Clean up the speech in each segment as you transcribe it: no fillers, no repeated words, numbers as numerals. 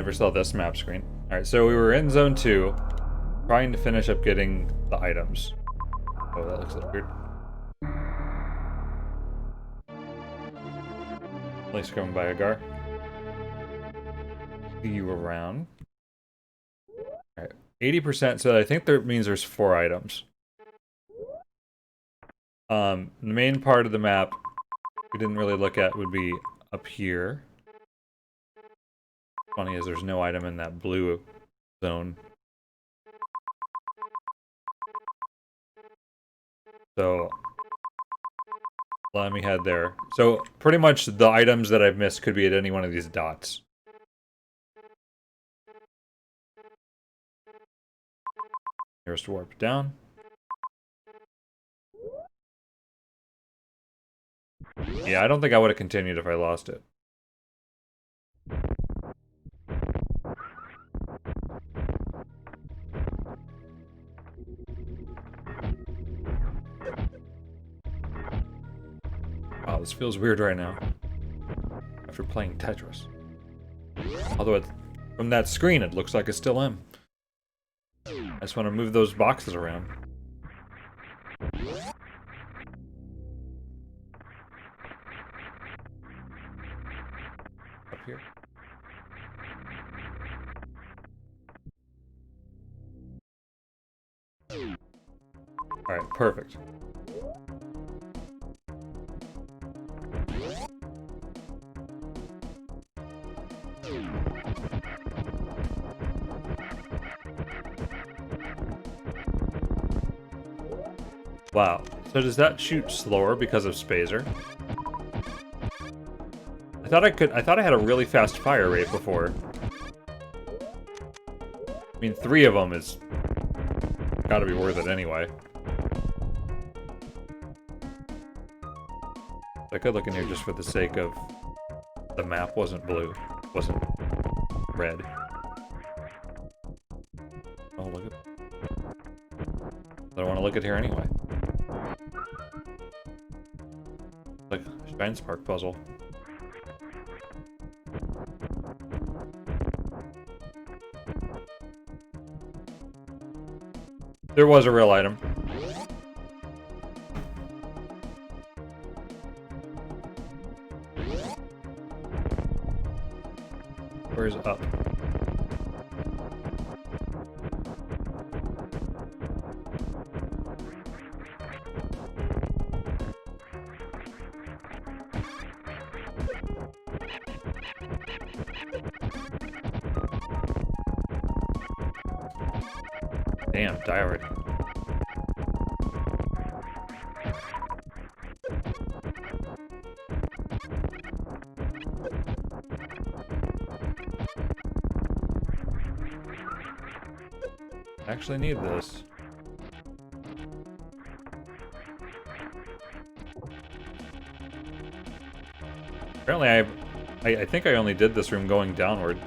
never saw this map screen. Alright, so we were in zone 2, trying to finish up getting the items. Oh, that looks a little weird. Thanks for coming by, Agar. See you around. Alright, 80%, so I think that means there's 4 items. The main part of the map we didn't really look at would be up here. Funny is there's no item in that blue zone. So let me head there. So pretty much the items that I've missed could be at any one of these dots. Here's to warp down. Yeah, I don't think I would have continued if I lost it. Wow, this feels weird right now. After playing Tetris. Although from that screen it looks like I still am. I just want to move those boxes around. Up here. Alright, perfect. Wow. So does that shoot slower because of Spazer? I thought I had a really fast fire rate before. I mean, 3 of them is gotta be worth it anyway. I could look in here just for the sake of the map wasn't blue, wasn't red. Oh, look at. I don't want to look at here anyway. Like a Shine Spark puzzle. There was a real item. Where's up? Damn, die already. I actually need this. Apparently I think I only did this room going downward.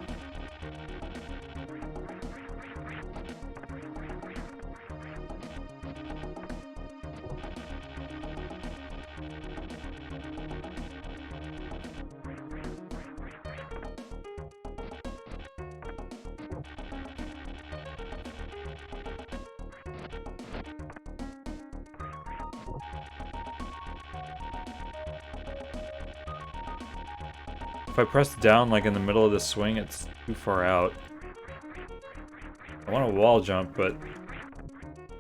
If I press down, like, in the middle of the swing, it's too far out. I want a wall jump, but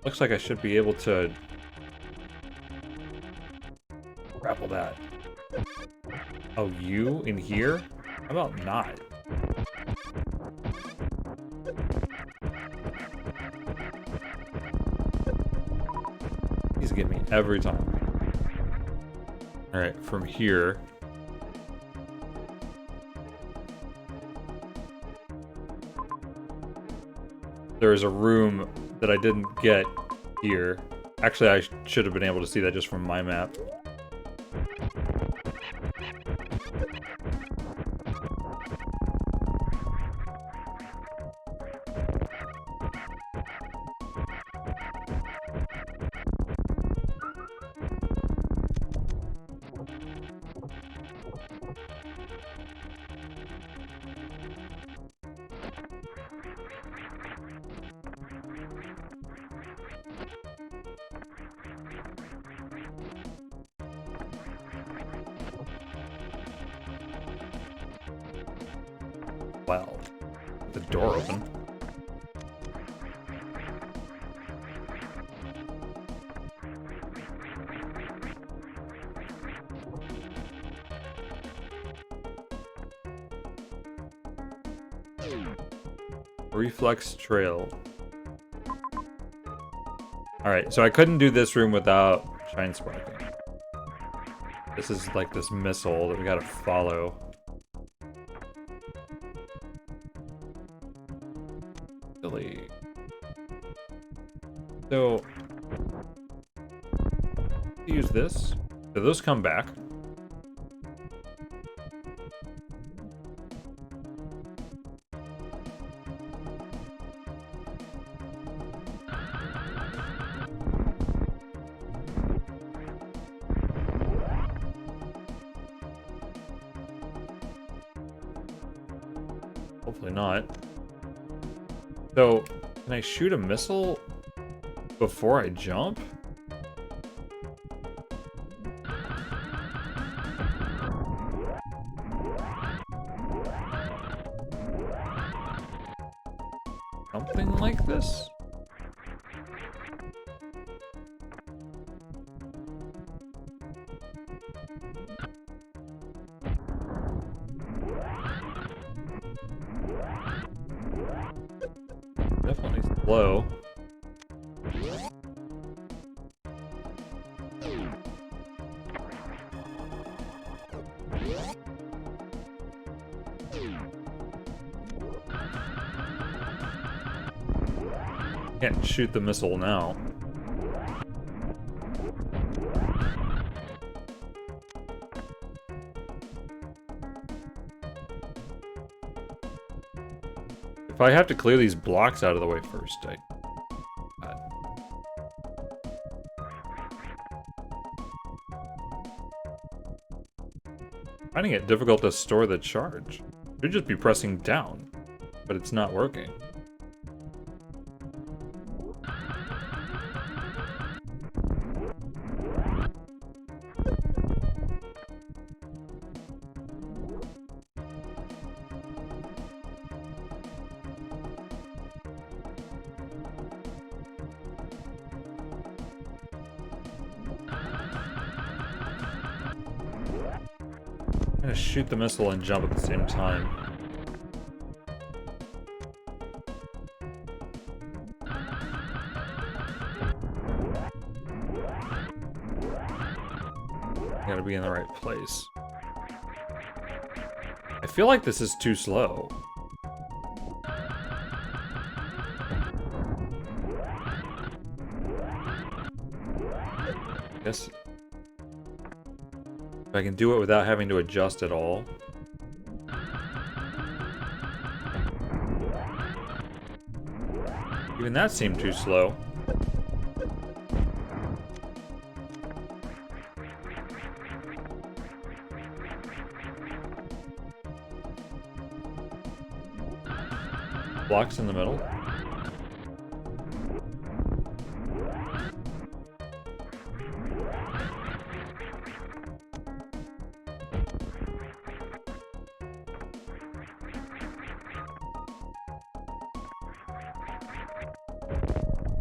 looks like I should be able to grapple that. Oh, you in here? How about not? These get me every time. Alright, from here. There is a room that I didn't get here. Actually, I should have been able to see that just from my map. Wow. The door open. Reflex trail. Alright, so I couldn't do this room without Shine Sparking. This is like this missile that we gotta follow. Silly. So, use this. Do those come back? Hopefully not. So, can I shoot a missile before I jump? Something like this? Definitely slow. Can't shoot the missile now. If I have to clear these blocks out of the way first, finding it difficult to store the charge. Should just be pressing down, but it's not working. I'm gonna shoot the missile and jump at the same time. Gotta be in the right place. I feel like this is too slow. I guess if I can do it without having to adjust at all. Even that seemed too slow. Blocks in the middle.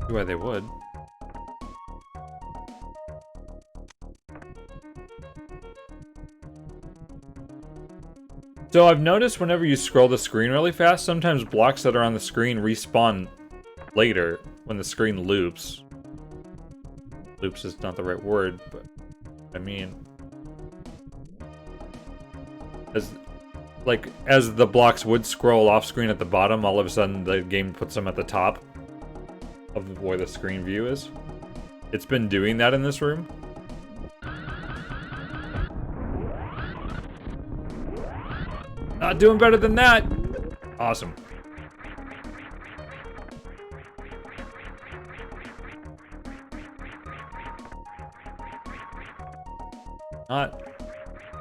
See why they would. So I've noticed whenever you scroll the screen really fast, sometimes blocks that are on the screen respawn later when the screen loops. Loops is not the right word, but I mean, as the blocks would scroll off screen at the bottom, all of a sudden the game puts them at the top of where the screen view is. It's been doing that in this room. Not doing better than that. Awesome.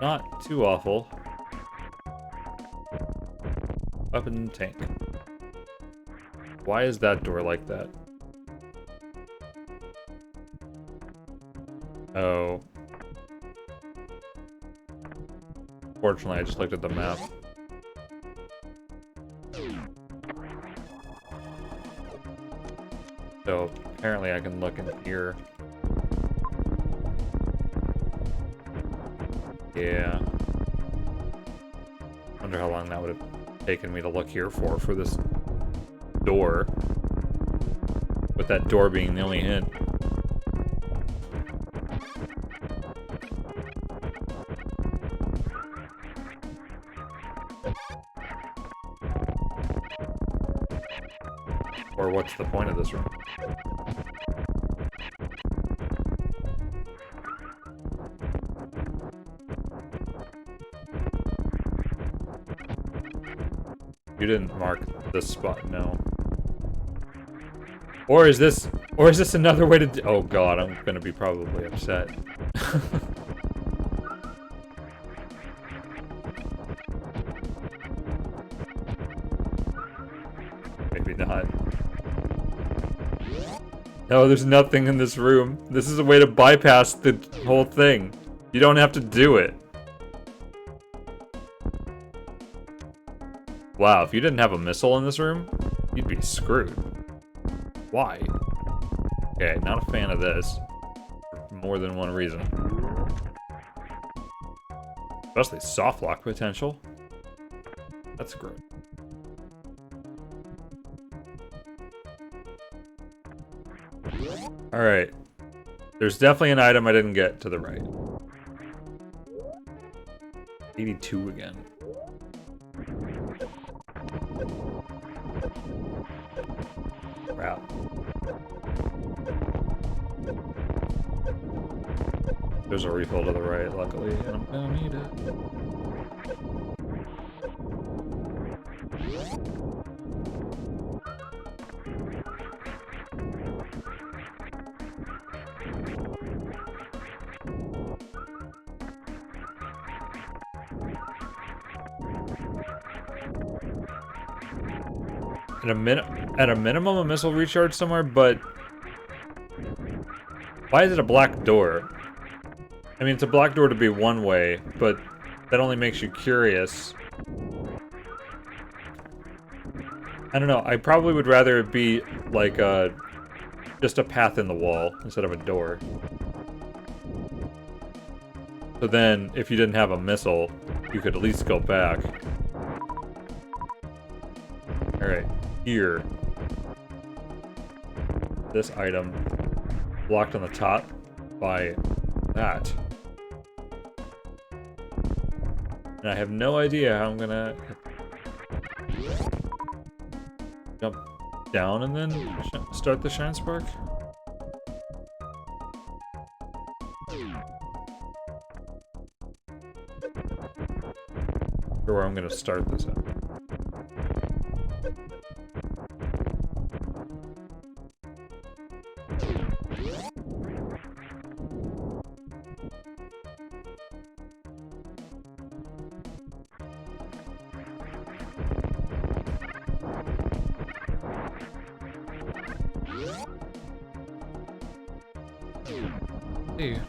Not too awful. Weapon tank. Why is that door like that? Oh. Fortunately, I just looked at the map. So apparently I can look in here. Yeah. Wonder how long that would have taken me to look here for this door. With that door being the only hint. Or what's the point of this room? You didn't mark this spot, no. Or is this another way to oh god, I'm gonna be probably upset. Maybe not. No, there's nothing in this room. This is a way to bypass the whole thing. You don't have to do it. Wow, if you didn't have a missile in this room, you'd be screwed. Why? Okay, not a fan of this. For more than one reason. Especially soft lock potential. That's great. Alright. There's definitely an item I didn't get to the right. 82 again. Crap. There's a refill to the right, luckily, and I'm gonna need it. At a minimum, a missile recharge somewhere, but why is it a black door? I mean, it's a black door to be one way, but that only makes you curious. I don't know, I probably would rather it be like just a path in the wall instead of a door. So then, if you didn't have a missile, you could at least go back. Alright, here. This item blocked on the top by that. And I have no idea how I'm gonna jump down and then start the Shine Spark. Or where I'm gonna start this at. Hey.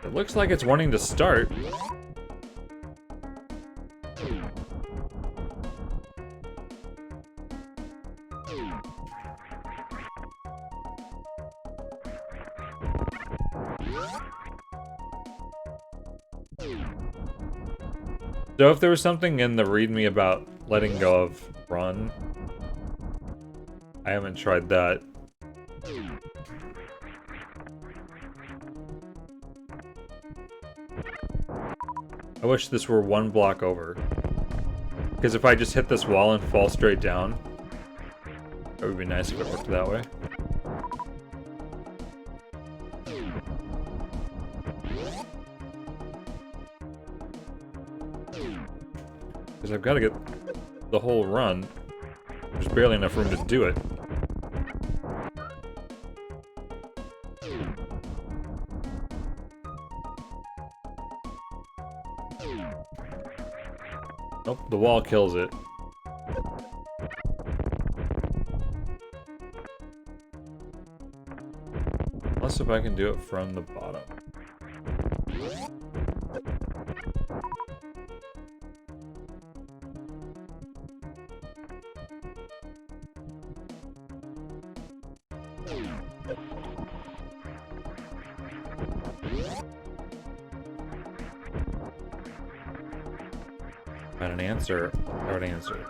It looks like it's wanting to start. So if there was something in the README about letting go of run, I haven't tried that. I wish this were one block over. Because if I just hit this wall and fall straight down, it would be nice if it worked that way. Because I've got to get the whole run. There's barely enough room to do it. Nope, the wall kills it. Unless if I can do it from the bottom. Got an answer. Got an answer.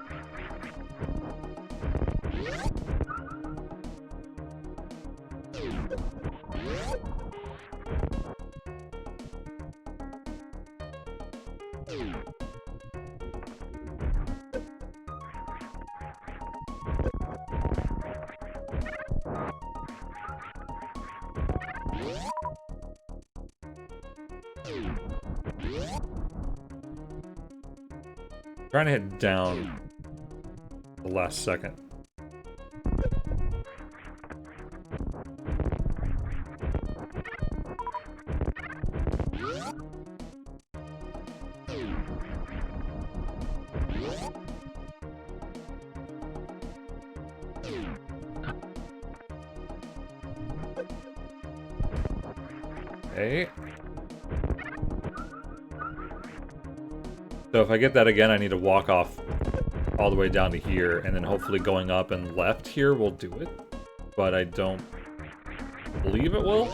Trying to hit down the last second. Okay. So if I get that again, I need to walk off all the way down to here, and then hopefully going up and left here will do it. But I don't believe it will.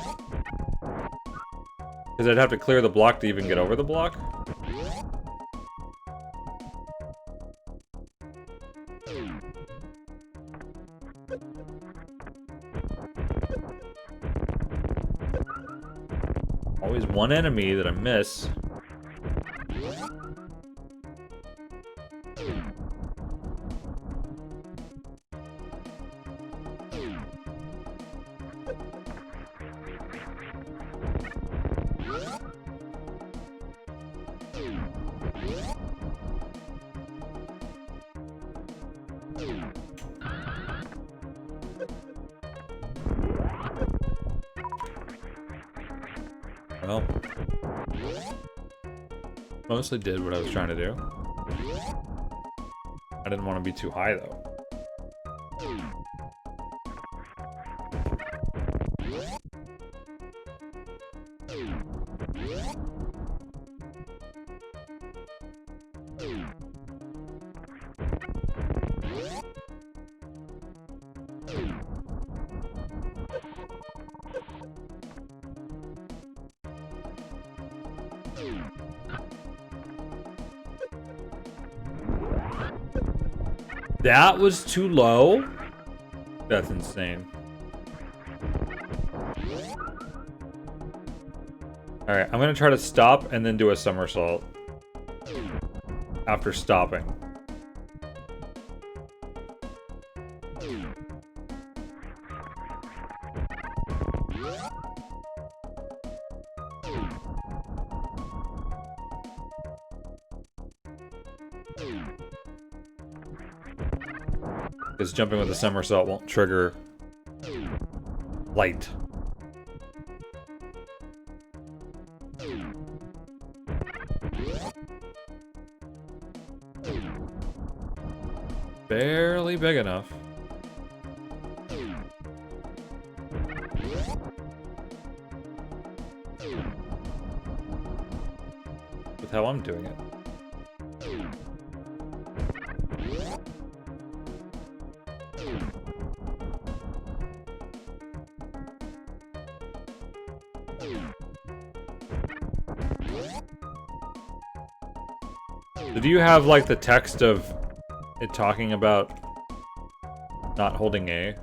Because I'd have to clear the block to even get over the block. Always one enemy that I miss. Well, mostly did what I was trying to do. I didn't want to be too high, though. That was too low? That's insane. Alright, I'm gonna try to stop and then do a somersault. After stopping. Because jumping with a somersault won't trigger light. Barely big enough. With how I'm doing it. So do you have, like, the text of it talking about not holding A?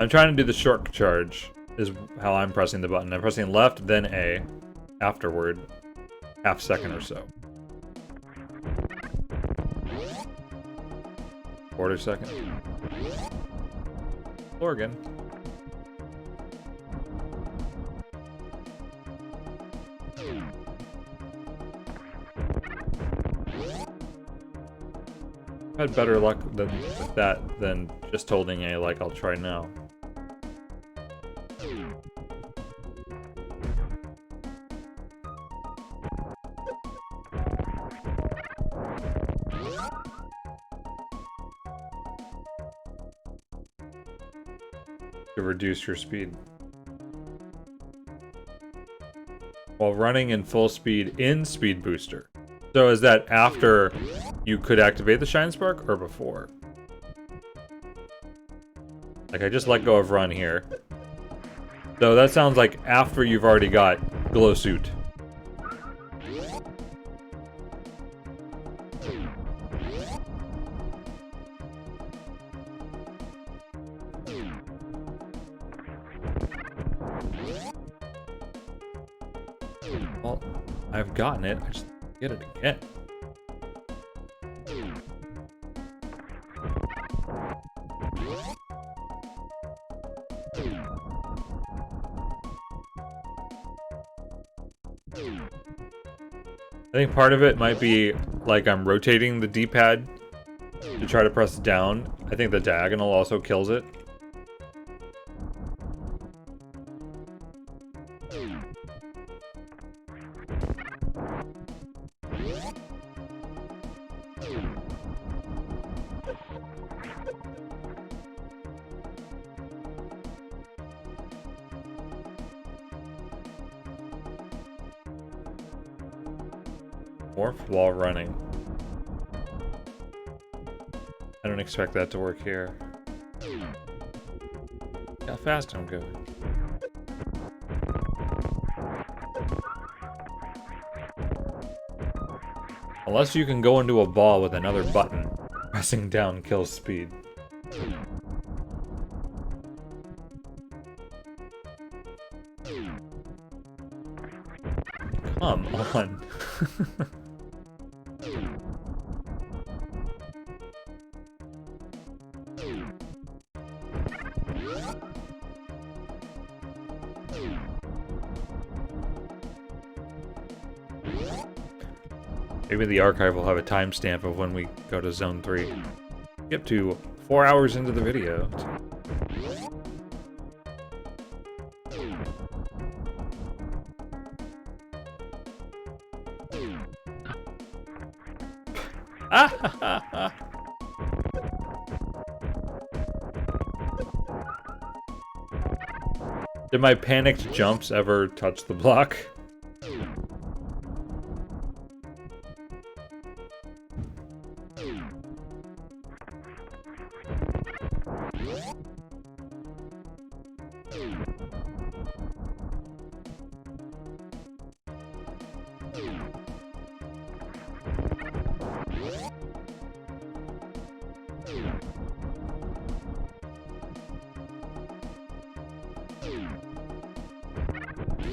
I'm trying to do the short charge, is how I'm pressing the button. I'm pressing left, then A, afterward, half second or so. Quarter second. Oregon. I've had better luck with that than just holding A like I'll try now. To reduce your speed. While running in full speed in Speed Booster. So is that after you could activate the Shine Spark, or before? Like, I just let go of run here. So that sounds like after you've already got Glow Suit. Well, I've gotten it. I just get it again. I think part of it might be like I'm rotating the D-pad to try to press down. I think the diagonal also kills it. Morph while running. I don't expect that to work here. How fast I'm going. Unless you can go into a ball with another button. Pressing down kills speed. Come on. Maybe the archive will have a timestamp of when we go to Zone 3. Get to 4 hours into the video. Did my panicked jumps ever touch the block?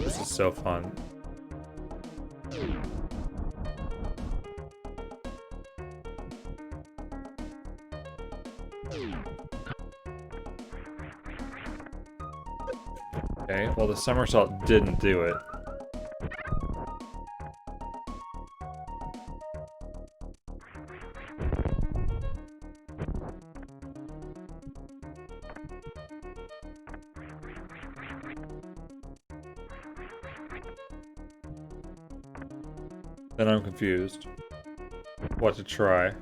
This is so fun. Okay, well the somersault didn't do it. Then I'm confused. What to try?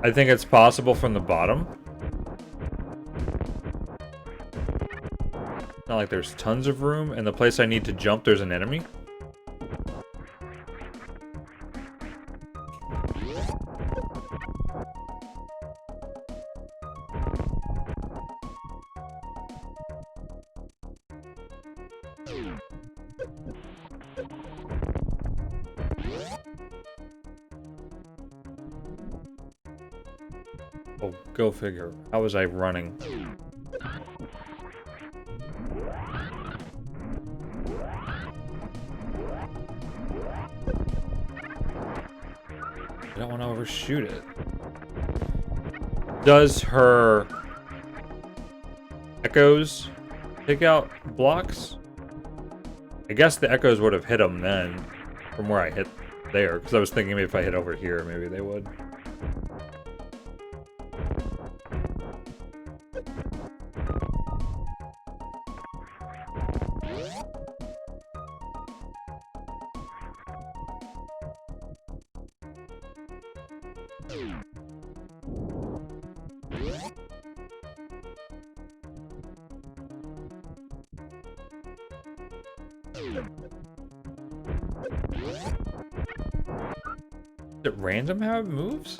I think it's possible from the bottom. Not like there's tons of room, and the place I need to jump, there's an enemy. Oh, go figure. How was I running? I don't want to overshoot it. Does her echoes take out blocks? I guess the echoes would have hit them then, from where I hit there, because I was thinking maybe if I hit over here, maybe they would. Is it random how it moves?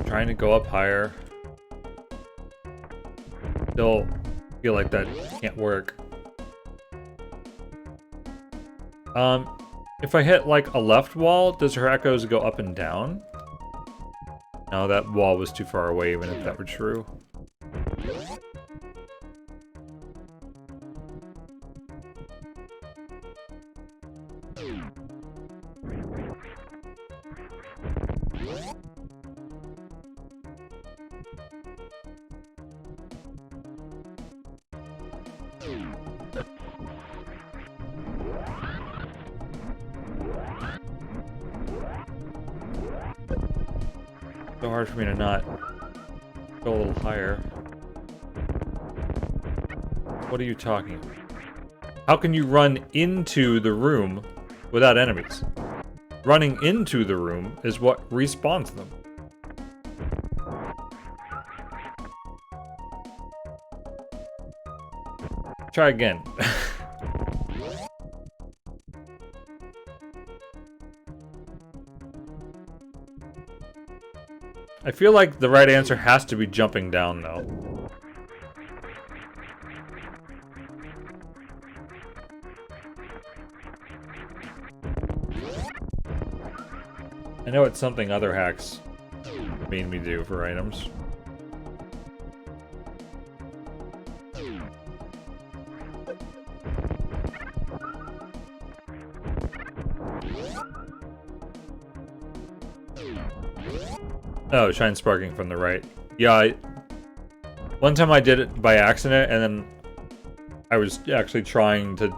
Trying to go up higher. Still feel like that can't work. If I hit like a left wall, does her echoes go up and down? No, that wall was too far away, even if that were true. So hard for me to not go a little higher. What are you talking about? How can you run into the room without enemies? Running into the room is what respawns them. Try again. I feel like the right answer has to be jumping down, though. I know it's something other hacks made me do for items. Oh, shine sparking from the right. Yeah, one time I did it by accident, and then I was actually trying to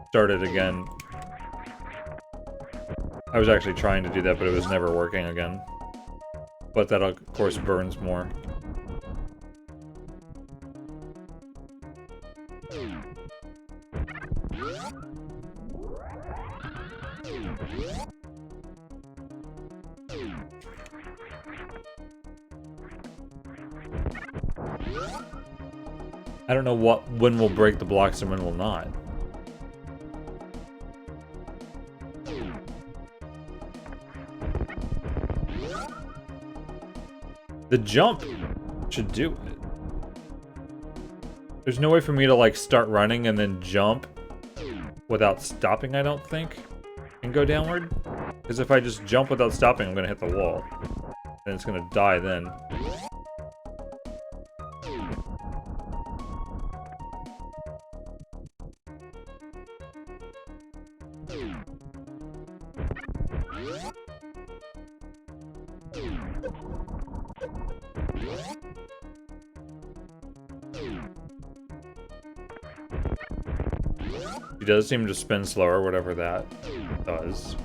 start it again. I was actually trying to do that, but it was never working again. But that, of course, burns more. I don't know when will break the blocks and when will not. The jump should do it. There's no way for me to like start running and then jump without stopping, I don't think, and go downward. Because if I just jump without stopping, I'm gonna hit the wall. And it's gonna die then. He does seem to spin slower, whatever that does.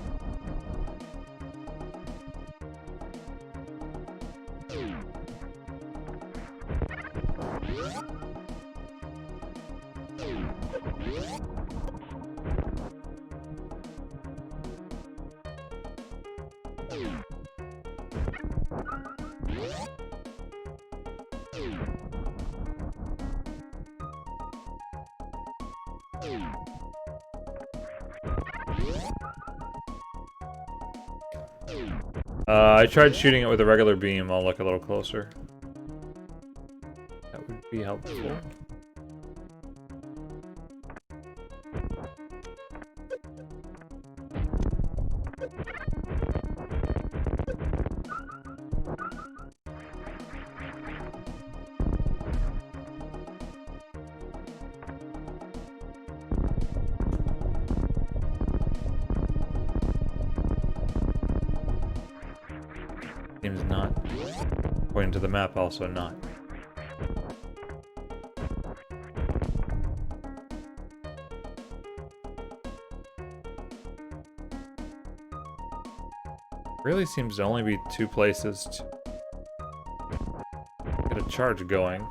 I tried shooting it with a regular beam. I'll look a little closer. That would be helpful. Seems not. According to the map, also not. Really seems to only be two places to get a charge going.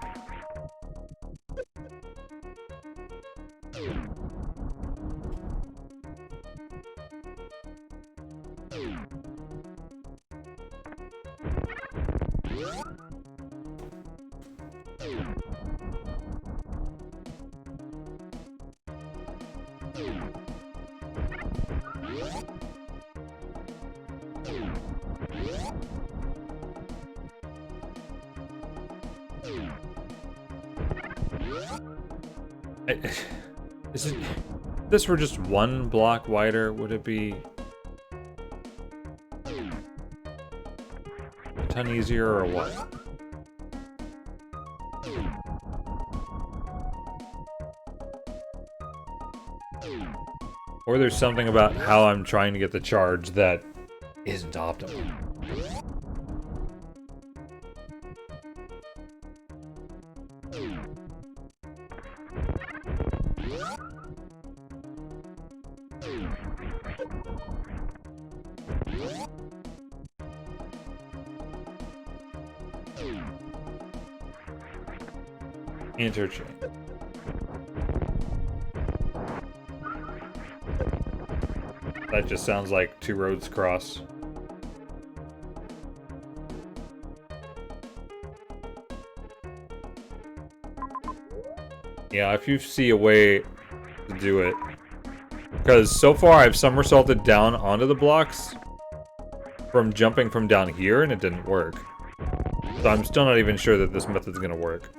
Is it, if this were just one block wider, would it be a ton easier or what? Or there's something about how I'm trying to get the charge that isn't optimal. Interchange. That just sounds like two roads cross. Yeah, if you see a way to do it. Because so far I've somersaulted down onto the blocks from jumping from down here and it didn't work. So I'm still not even sure that this method's gonna work.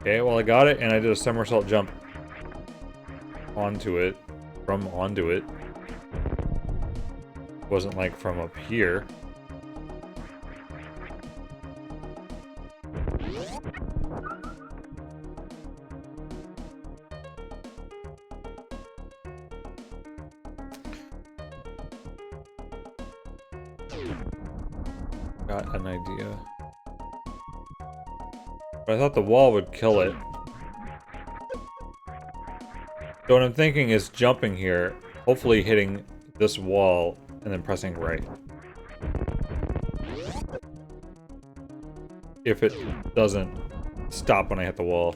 Okay, well I got it, and I did a somersault jump onto it, from onto it. Wasn't like from up here. Got an idea. But I thought the wall would kill it. So what I'm thinking is jumping here, hopefully hitting this wall, and then pressing right. If it doesn't stop when I hit the wall.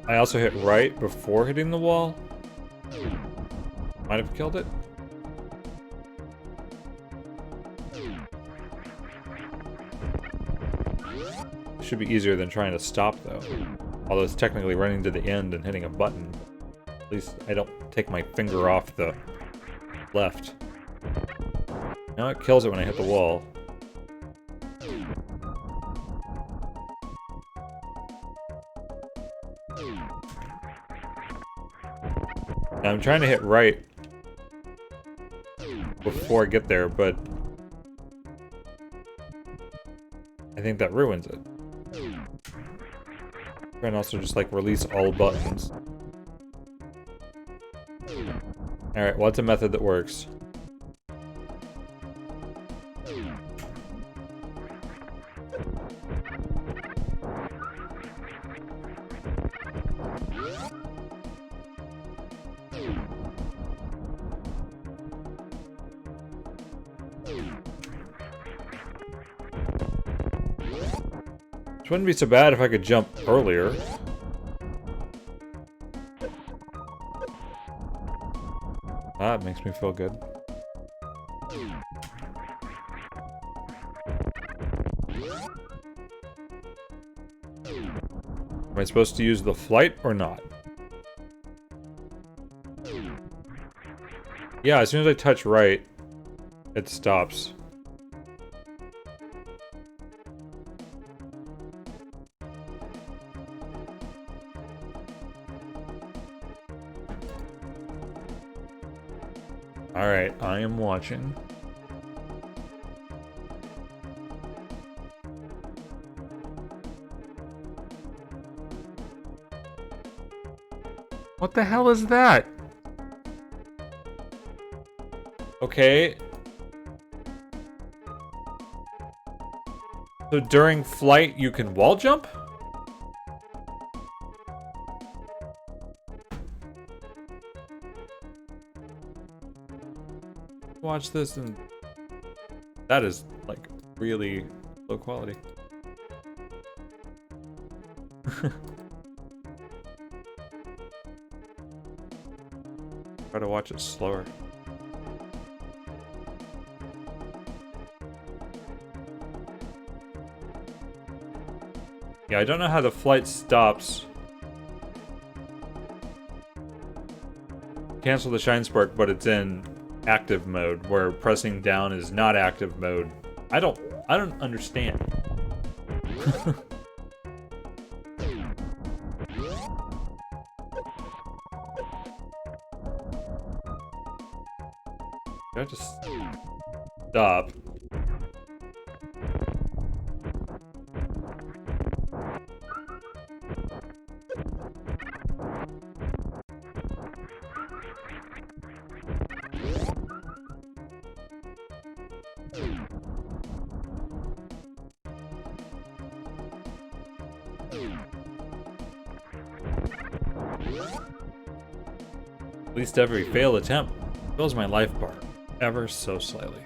I also hit right before hitting the wall. Might have killed it. Should be easier than trying to stop, though. Although it's technically running to the end and hitting a button. At least I don't take my finger off the left. Now it kills it when I hit the wall. Now I'm trying to hit right before I get there, but I think that ruins it. And also just like release all buttons. Alright, what's a method that works? This wouldn't be so bad if I could jump earlier. That makes me feel good. Am I supposed to use the flight or not? Yeah, as soon as I touch right, it stops. Alright, I am watching. What the hell is that? Okay. So during flight, you can wall jump? Watch this and... That is, like, really low quality. Try to watch it slower. Yeah, I don't know how the flight stops. Cancel the shine spark, but it's in active mode, where pressing down is not active mode. I don't understand. I just stop. At least every failed attempt fills my life bar ever so slightly.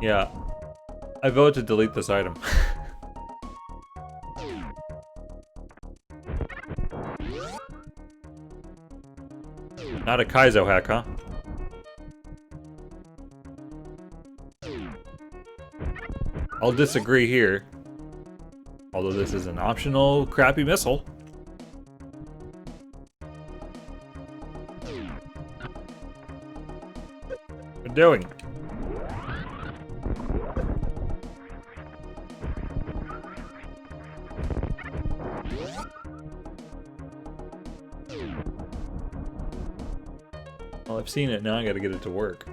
Yeah, I vote to delete this item. Not a Kaizo hack, huh? I'll disagree here. Although this is an optional crappy missile. What are you doing? Well, I've seen it, now I gotta get it to work.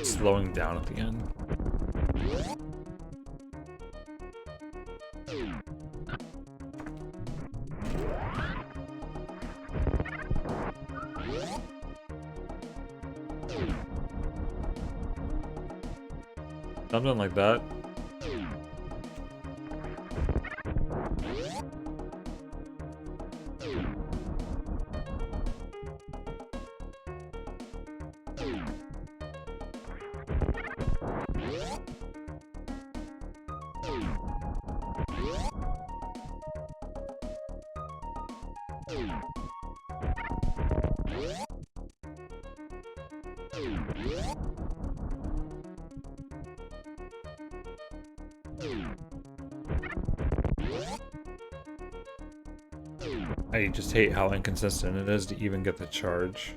Slowing down at the end. Something like that. I just hate how inconsistent it is to even get the charge.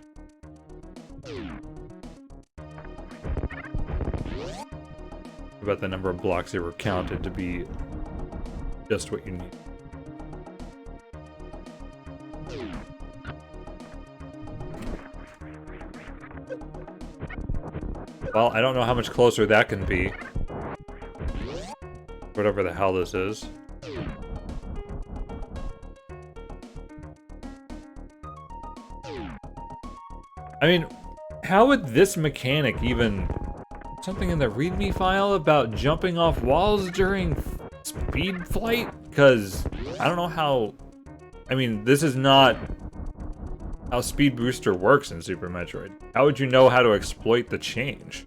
About the number of blocks they were counted to be just what you need. Well, I don't know how much closer that can be. Whatever the hell this is. I mean, how would this mechanic even... Something in the README file about jumping off walls during speed flight? Because I don't know how... I mean, this is not how Speed Booster works in Super Metroid. How would you know how to exploit the change?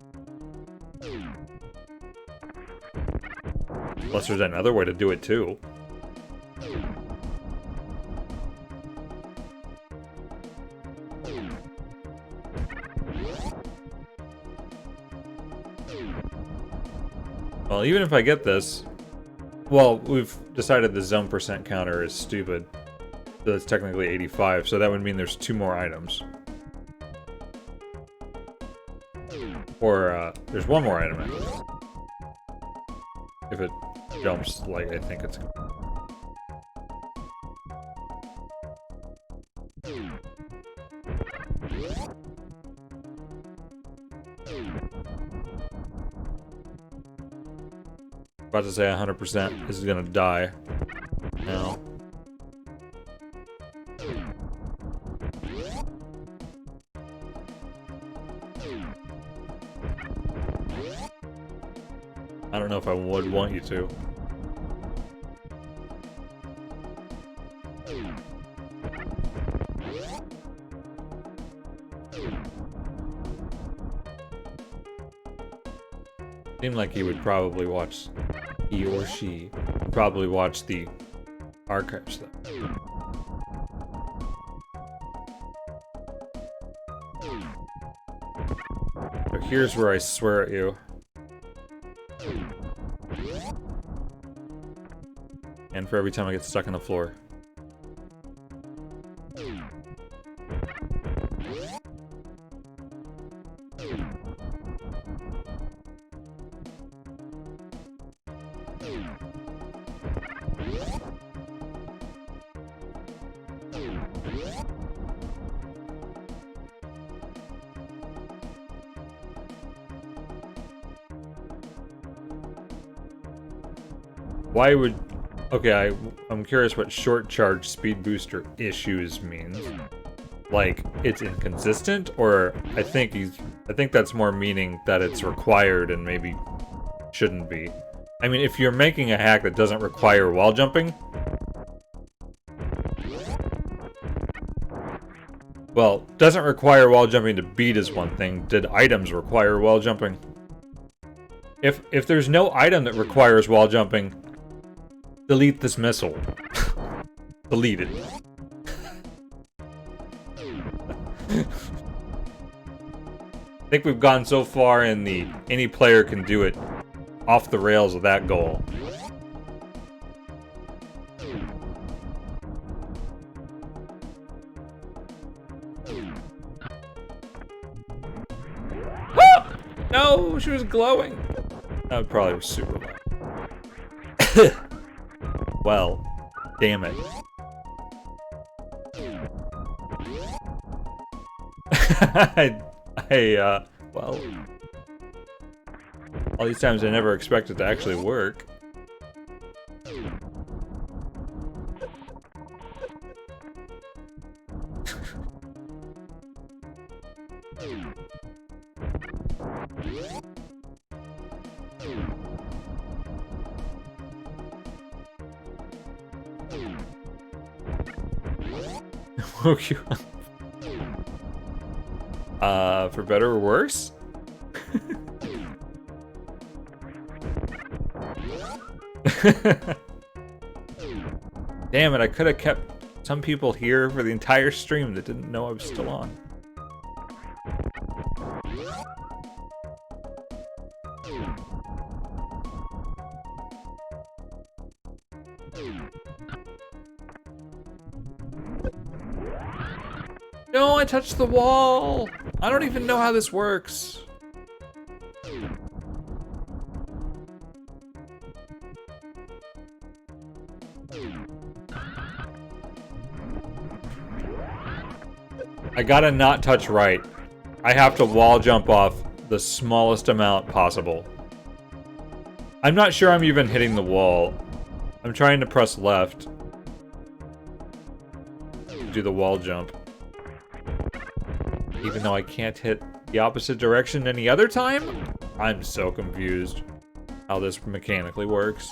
Unless there's another way to do it too. Well, even if I get this... Well, we've decided the zone percent counter is stupid. So it's technically 85, so that would mean there's 2 more items. Or, there's 1 more item, actually. If it jumps like I think it's... About to say 100% is gonna die. Now. I don't know if I would want you to. Seemed like he would probably watch, he or she would probably watch the archive stuff. So here's where I swear at you. And for every time I get stuck on the floor. Why would... Okay, I'm curious what short charge speed booster issues means. Like, it's inconsistent, or I think that's more meaning that it's required and maybe shouldn't be. I mean, if you're making a hack that doesn't require wall jumping... Well, doesn't require wall jumping to beat is one thing. Did items require wall jumping? If there's no item that requires wall jumping, delete this missile. Delete it. I think we've gone so far in the any player can do it off the rails of that goal. Ah! No, she was glowing. That probably was super loud. Well, damn it. Well, all these times I never expect it to actually work. Woke you up. For better or worse? Damn it, I could have kept some people here for the entire stream that didn't know I was still on. No, I touched the wall! I don't even know how this works. I gotta not touch right. I have to wall jump off the smallest amount possible. I'm not sure I'm even hitting the wall. I'm trying to press left to do the wall jump. Even though I can't hit the opposite direction any other time? I'm so confused how this mechanically works.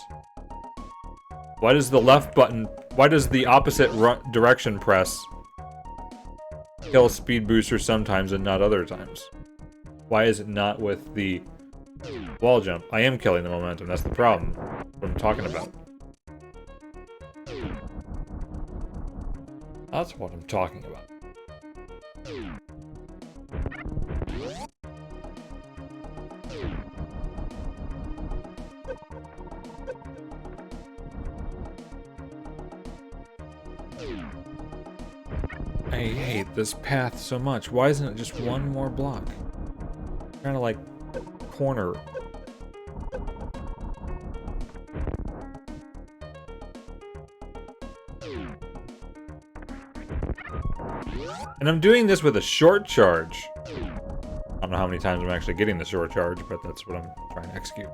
Why does the left button... Why does the opposite direction press kill speed booster sometimes and not other times? Why is it not with the wall jump? I am killing the momentum, that's the problem. What I'm talking about. That's what I'm talking about. I hate this path so much. Why isn't it just one more block? Kind of like corner. And I'm doing this with a short charge. I don't know how many times I'm actually getting the short charge, but that's what I'm trying to execute.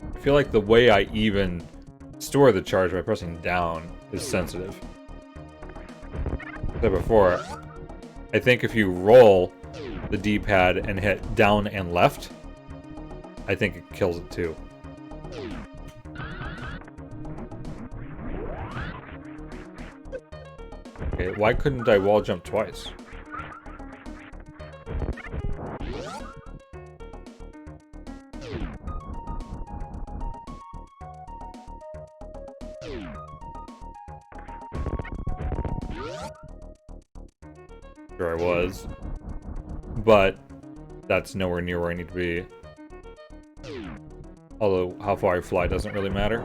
I feel like the way I even store the charge by pressing down is sensitive. As I said before, I think if you roll the D-pad and hit down and left, I think it kills it too. Okay, why couldn't I wall jump twice? Sure I was. But that's nowhere near where I need to be. Although, how far I fly doesn't really matter.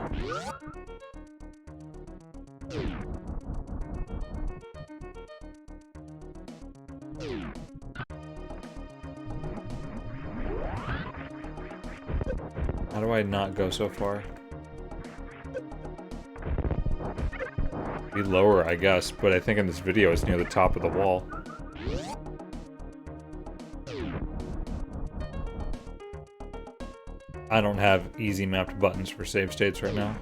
How do I not go so far? Be lower, I guess, but I think in this video it's near the top of the wall. I don't have easy mapped buttons for save states right now.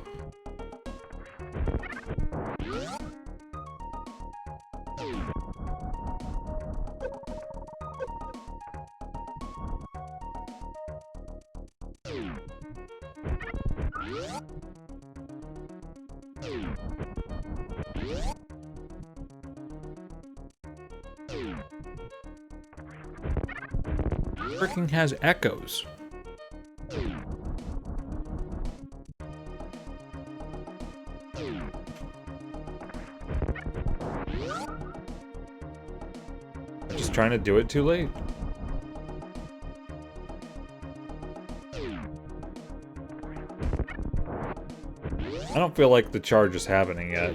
Freaking has echoes. I'm just trying to do it too late. I don't feel like the charge is happening yet.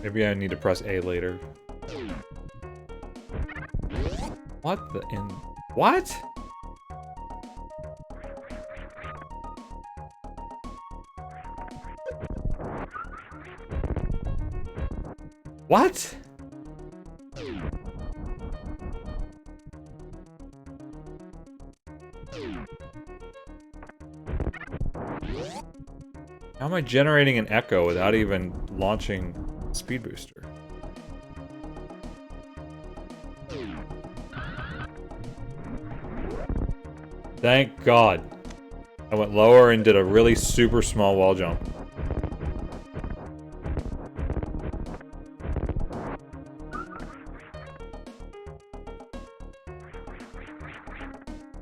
Maybe I need to press A later. What the in... What? What? How am I generating an echo without even launching Speed Booster? Thank God. I went lower and did a really super small wall jump.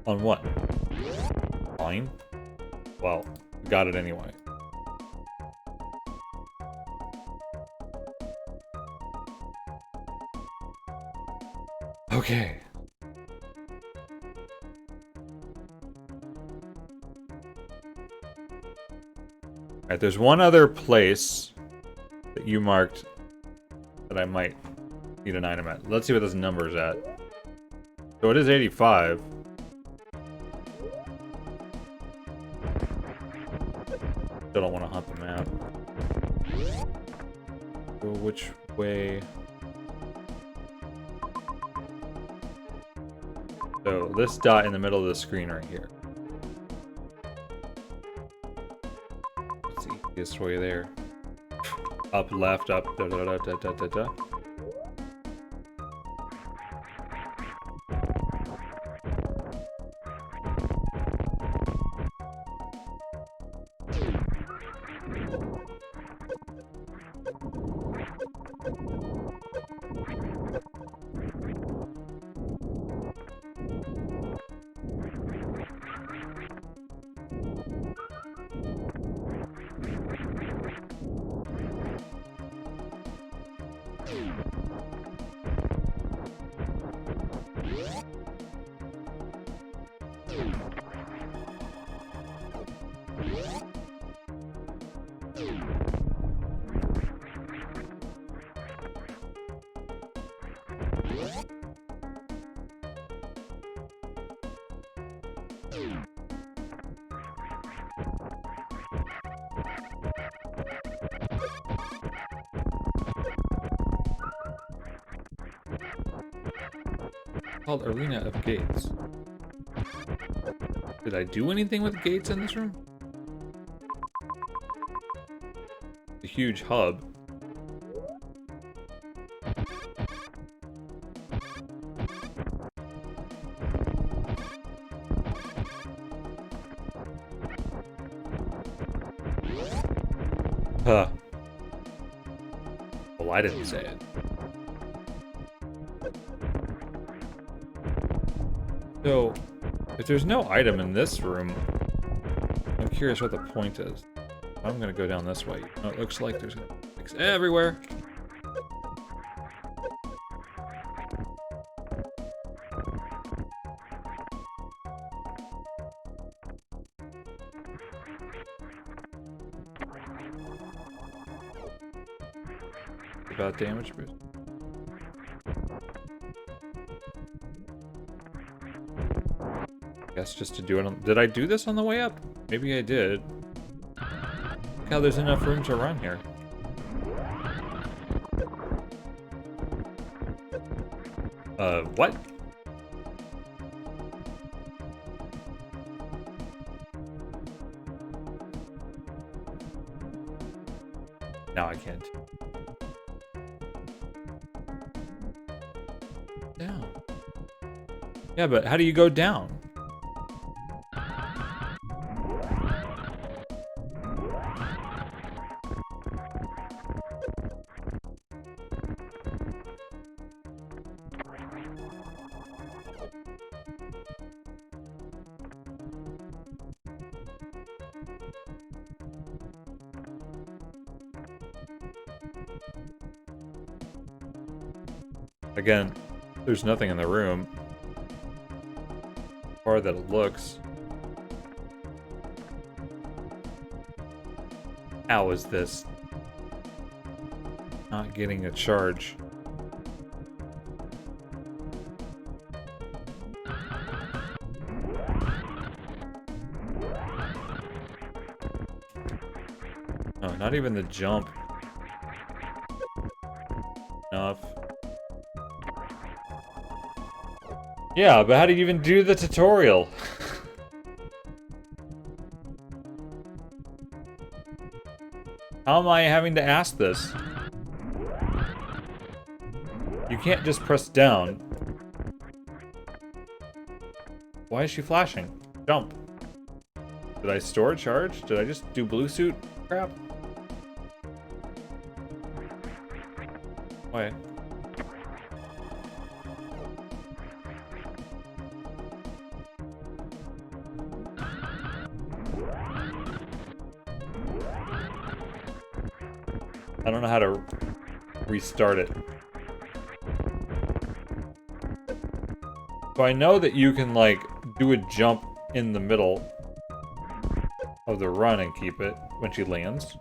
On what? Fine. Well, got it anyway. Okay. Alright, there's one other place that you marked that I might need an item at. Let's see what this number's at. So it is 85. Still don't want to hunt the map. So which way? So this dot in the middle of the screen right here. Let's see, this way there. Up, left, up, da da da da da da da. Called Arena of Gates. Did I do anything with gates in this room? A huge hub. Huh. Well, I didn't say it. So, if there's no item in this room, I'm curious what the point is. I'm gonna go down this way. Oh, it looks like there's things everywhere. About damage boost. Guess just to do it on... Did I do this on the way up? Maybe I did. Look how there's enough room to run here. What? No, I can't. Down. Yeah, but how do you go down? Again, there's nothing in the room. As far that it looks. How is this not getting a charge? Oh, not even the jump. Enough. Yeah, but how do you even do the tutorial? How am I having to ask this? You can't just press down. Why is she flashing? Jump. Did I store a charge? Did I just do blue suit crap? Wait. I don't know how to restart it. So I know that you can, like, do a jump in the middle of the run and keep it when she lands.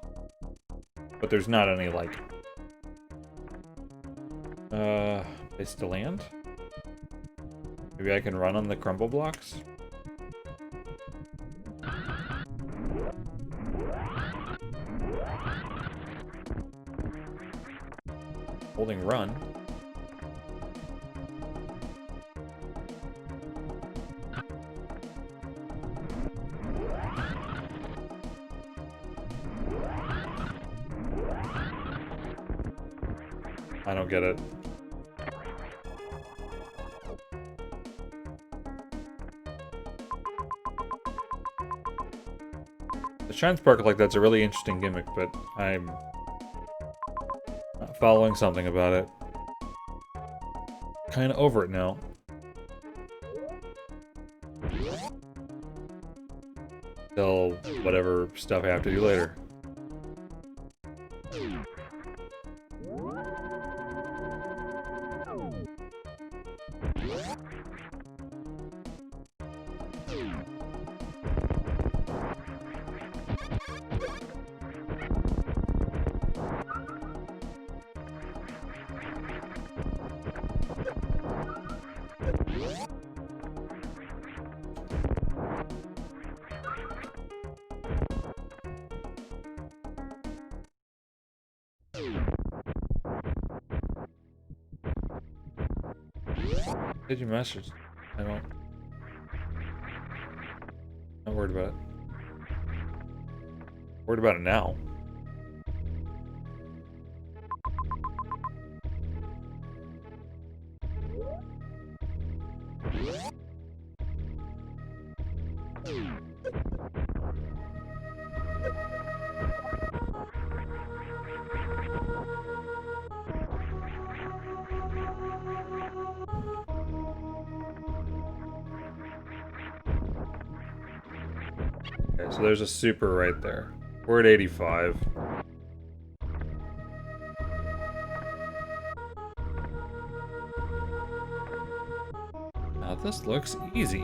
But there's not any, like... place to land? Maybe I can run on the crumble blocks? Holding run. I don't get it. The shine sparkle like that's a really interesting gimmick, but I'm not following something about it. Kind of over it now. Till whatever stuff I have to do later. Did you message? I don't. Not worried about it. Worried about it now. Okay, so there's a super right there. We're at 85. Now this looks easy.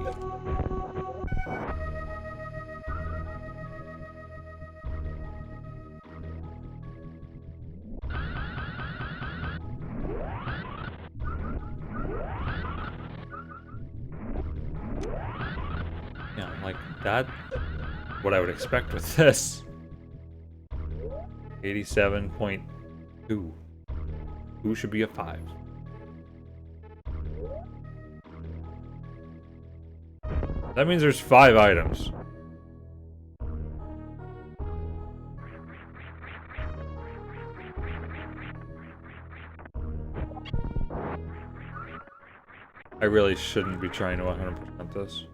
Yeah, like that. What I would expect with this. 87.2. Who should be a 5? That means there's 5 items. I really shouldn't be trying to 100% this.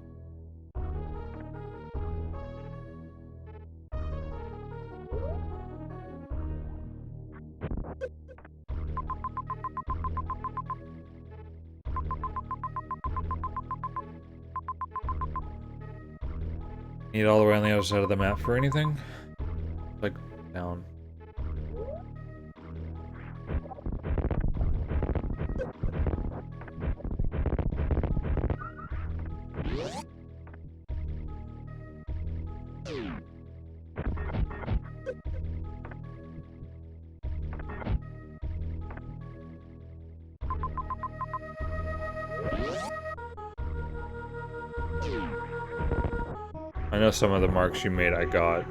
Need all the way on the other side of the map for anything? Like, down. I know some of the marks you made I got.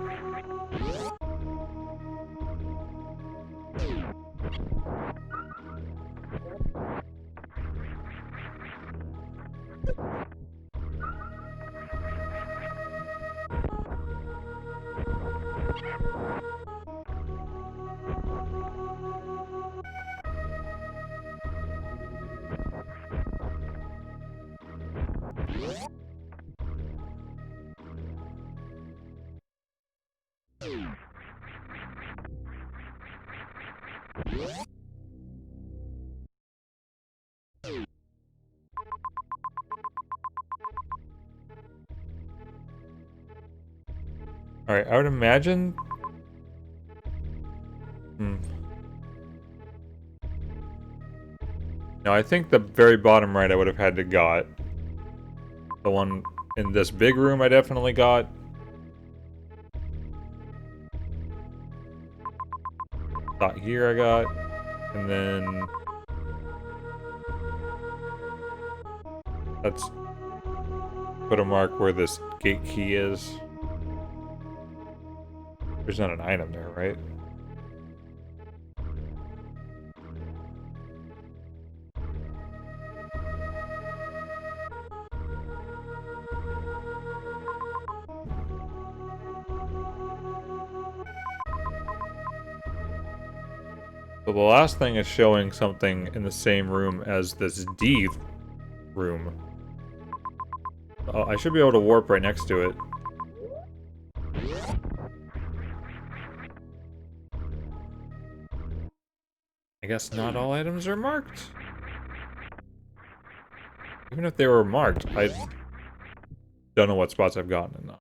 Alright, I would imagine... No, I think the very bottom right I would have had to got. The one in this big room I definitely got. Thought here I got. And then... Let's put a mark where this gate key is. There's not an item there, right? So the last thing is showing something in the same room as this D room. Oh, I should be able to warp right next to it. I guess not all items are marked. Even if they were marked, I don't know what spots I've gotten in them.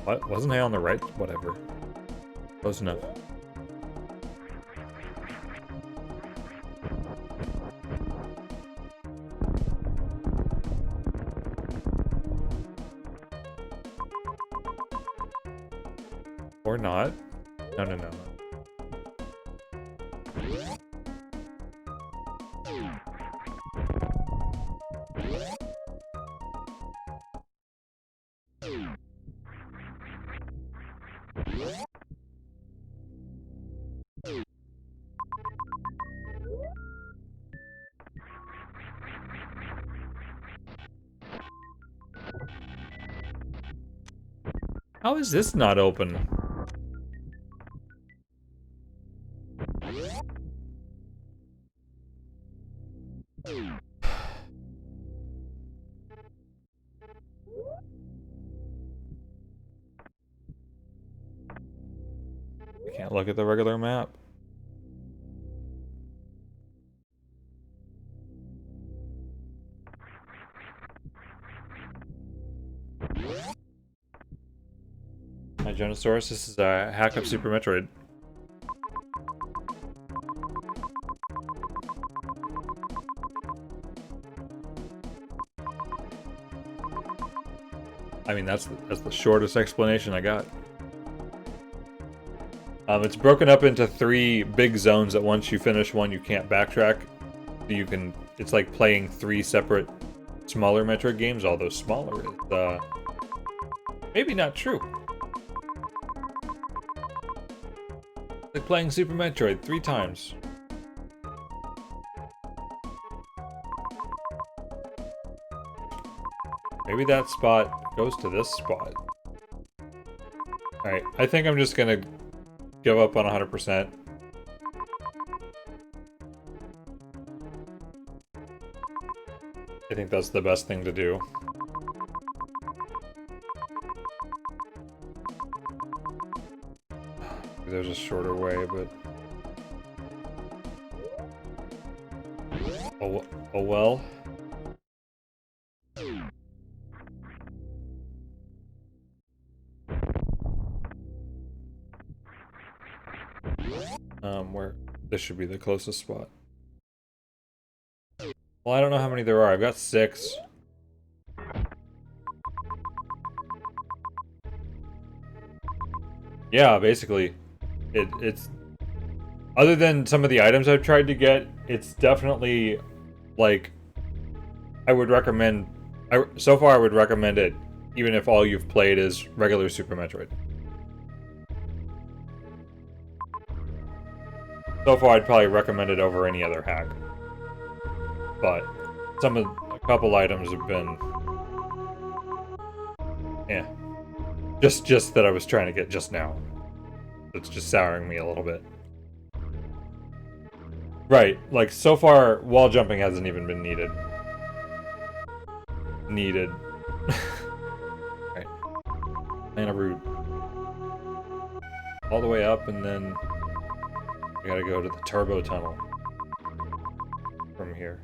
What? Wasn't I on the right? Whatever. Close enough. Or not. No, no, no. How is this not open? I can't look at the regular map. Hi, Jonosaurus. This is a hack of Super Metroid. I mean, that's the shortest explanation I got. It's broken up into 3 big zones that once you finish one, you can't backtrack. You can. It's like playing 3 separate smaller Metroid games, although smaller is maybe not true. It's like playing Super Metroid 3 times. Maybe that spot goes to this spot. Alright, I think I'm just gonna give up on 100%. I think that's the best thing to do. There's a shorter way, but... Oh well. Where... This should be the closest spot. Well, I don't know how many there are. I've got 6. Yeah, basically. It's... Other than some of the items I've tried to get, it's definitely, like... I would recommend... so far, I would recommend it, even if all you've played is regular Super Metroid. So far, I'd probably recommend it over any other hack. But a couple items have been... Yeah. Just that I was trying to get just now. It's just souring me a little bit. Right, like, so far, wall jumping hasn't even been needed. Right. And a route. All the way up, and then... we gotta go to the turbo tunnel. From here.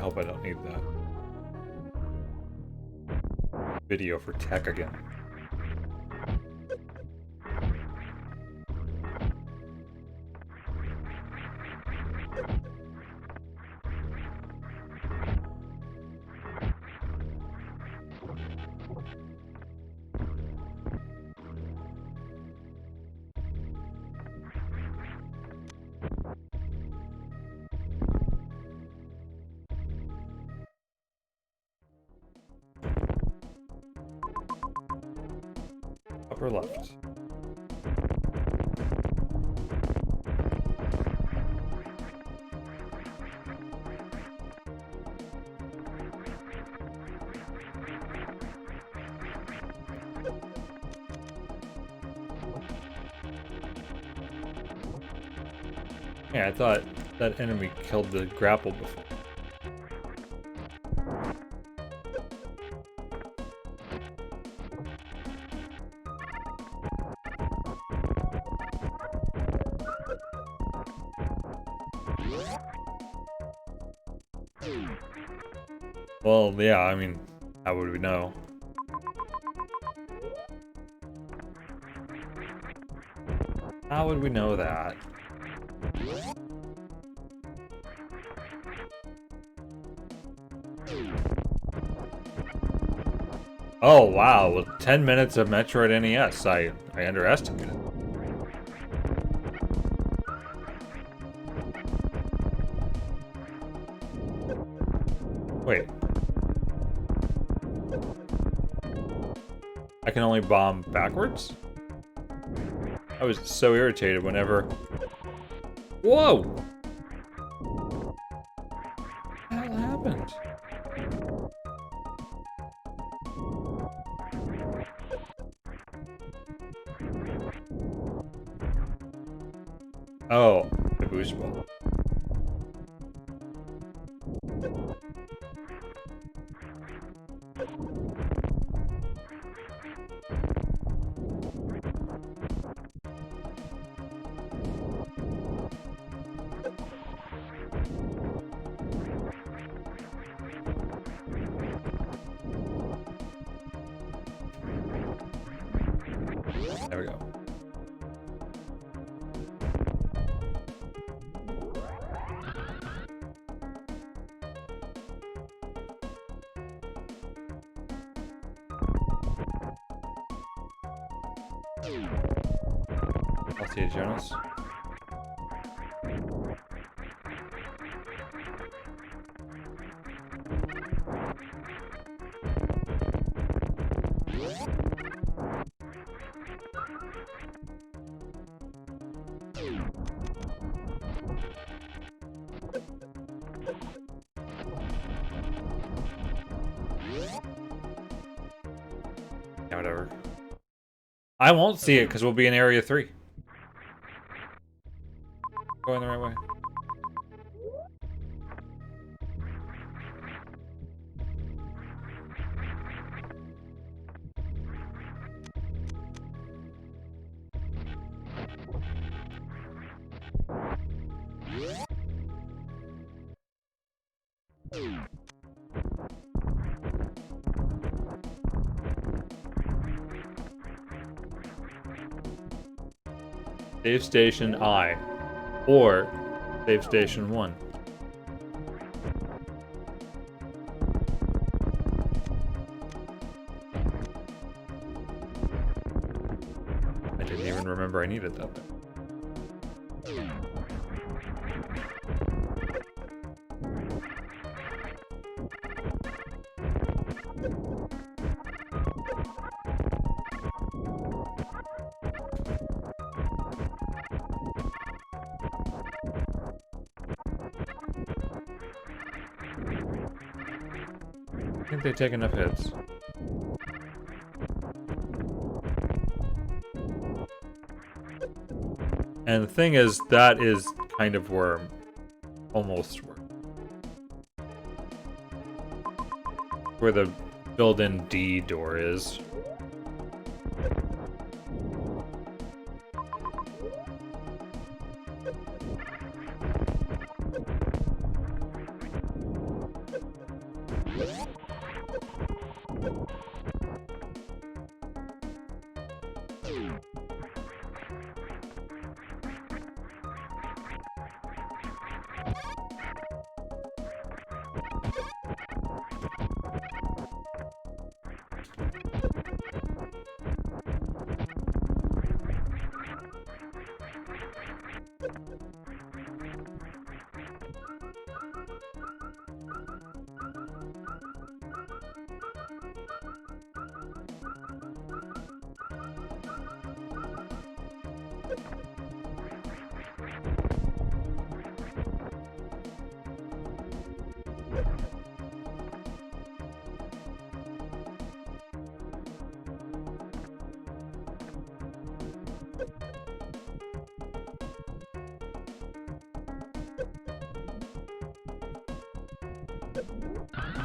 hope I don't need that. Video for tech again. Upper left. Yeah, I thought that enemy killed the grapple before. Well, yeah, I mean, how would we know? How would we know that? Oh, wow. With 10 minutes of Metroid NES, I underestimated. Wait. I can only bomb backwards? I was so irritated whenever... Whoa! What the hell happened? Oh, the boost ball. There we go. I'll see you, Jonas. Yeah, whatever. I won't see it because we'll be in Area 3. Going the right way. Save Station I. Or Save Station 1. I didn't even remember I needed that thing. I think they take enough hits. And the thing is, that is kind of where almost where the built-in D door is.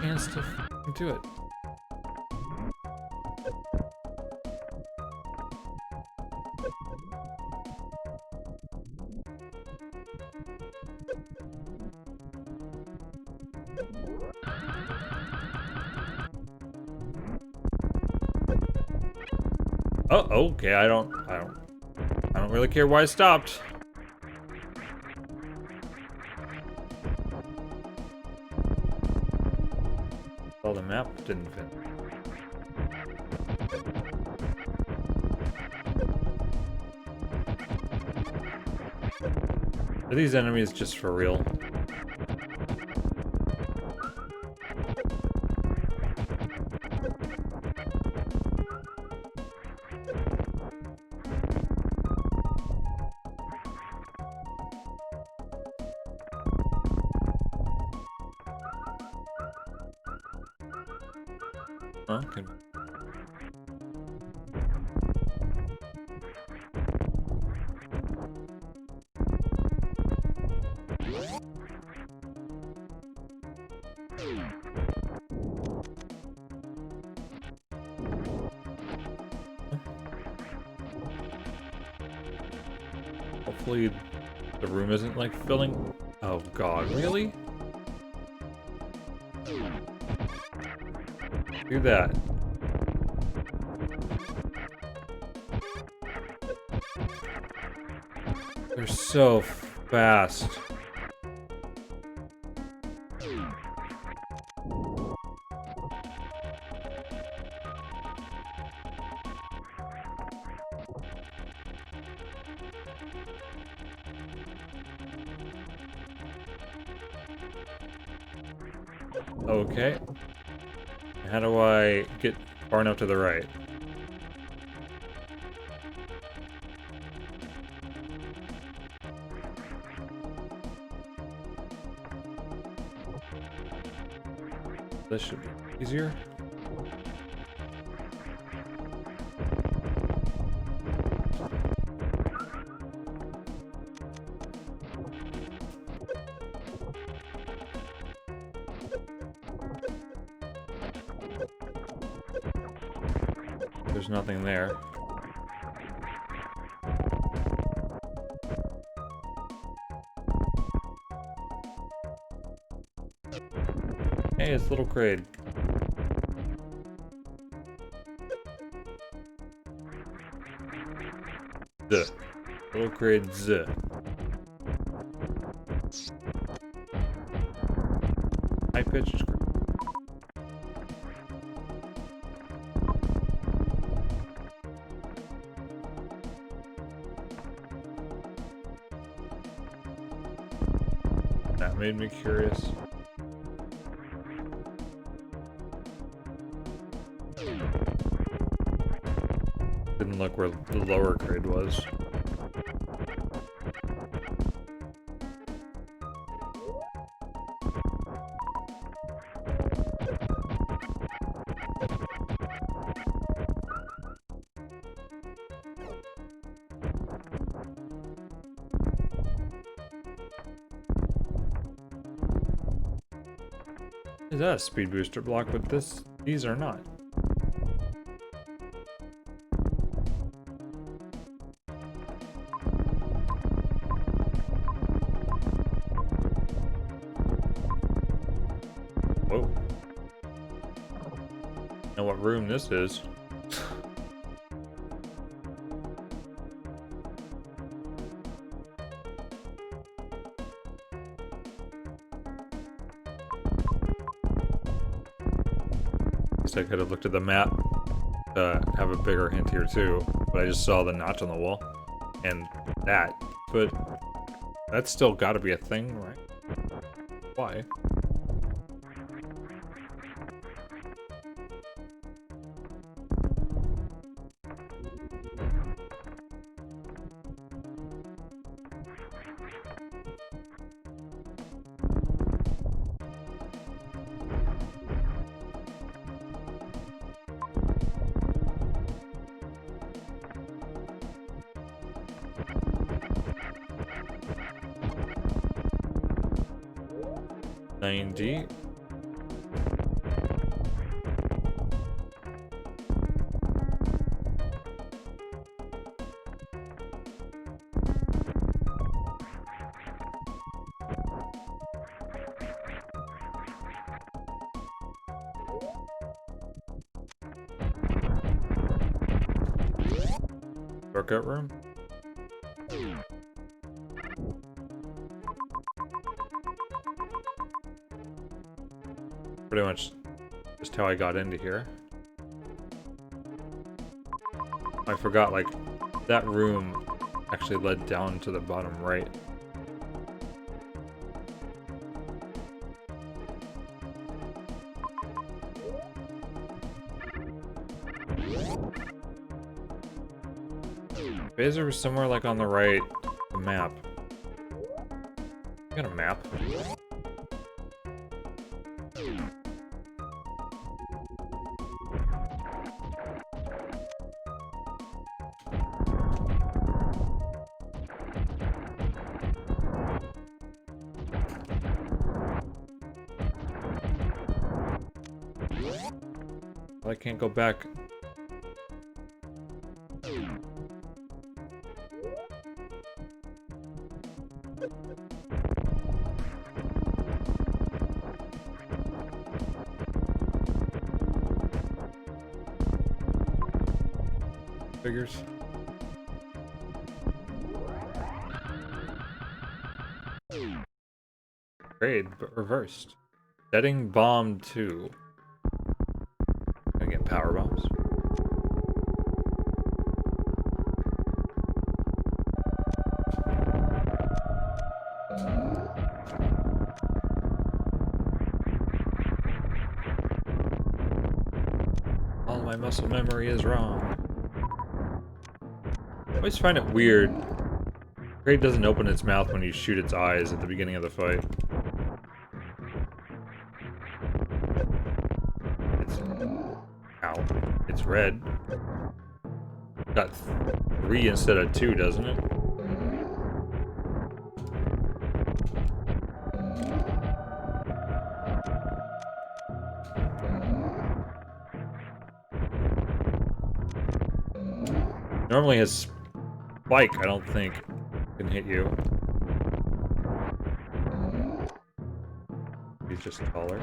Chance to do it. Oh, okay. I don't really care why I stopped. Well, the map didn't fit. Are these enemies just for real? Okay. Hopefully the room isn't like filling. Oh god, really? Do that. They're so fast. Okay. How do I get far enough to the right? This should be easier. There's nothing there. Hey, it's little Kraid. Duh. Little Kraid, zuh. High-pitched. That made me curious. Didn't look where the lower grade was. Is that a speed booster block? But these are not. Whoa. Know what room this is? I could have looked at the map to have a bigger hint here too, but I just saw the notch on the wall and that. But that's still got to be a thing, right? Why? $90. Workout room? Pretty much just how I got into here. I forgot, like, that room actually led down to the bottom right. Phaser was somewhere like on the right map. Got a map. I can't go back. Figures. Kraid, but reversed. Setting bomb 2. Gonna get power bombs. All my muscle memory is wrong. I always find it weird. Kraid doesn't open its mouth when you shoot its eyes at the beginning of the fight. It's red. Got 3 instead of 2, doesn't it? Normally his spike, I don't think, can hit you. He's just taller.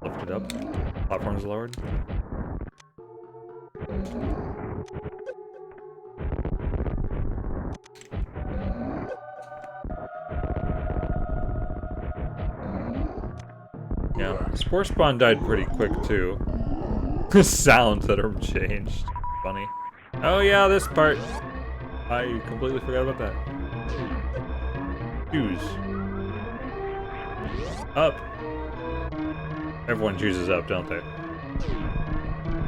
Lift it up. Platform's lowered. Yeah, Spore Spawn died pretty quick too. The sounds that are changed. Funny. Oh yeah, this part. I completely forgot about that. Choose. Up. Everyone chooses up, don't they?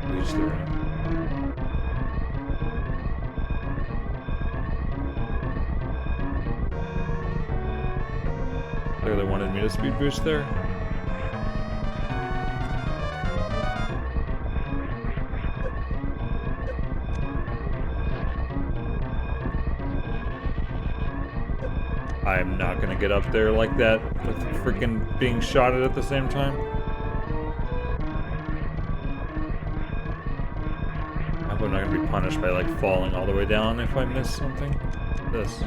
Leads the room. Clearly wanted me to speed boost there. I'm not gonna get up there like that with freaking being shot at the same time. I hope I'm not gonna be punished by like falling all the way down if I miss something. This.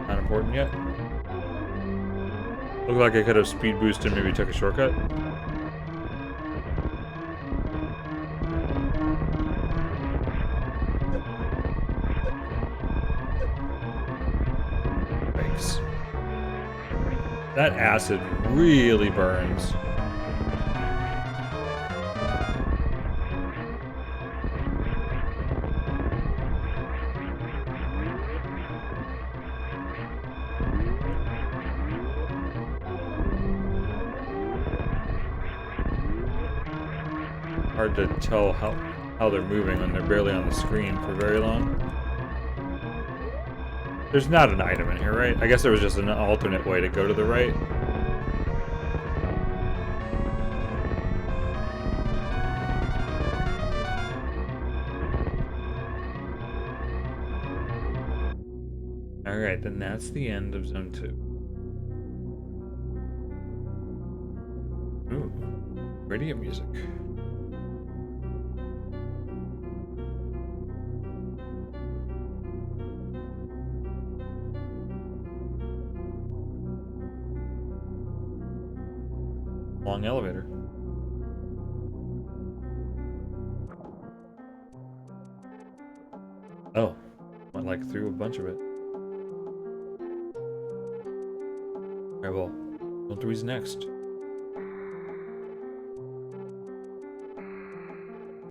Not important yet. Looked like I could have speed boosted, maybe took a shortcut. That acid really burns. Hard to tell how they're moving when they're barely on the screen for very long. There's not an item in here, right? I guess there was just an alternate way to go to the right. Alright, then that's the end of Zone 2. Ooh, radio music. Long elevator. Oh, went like through a bunch of it. Alright, well, Zone 3's next.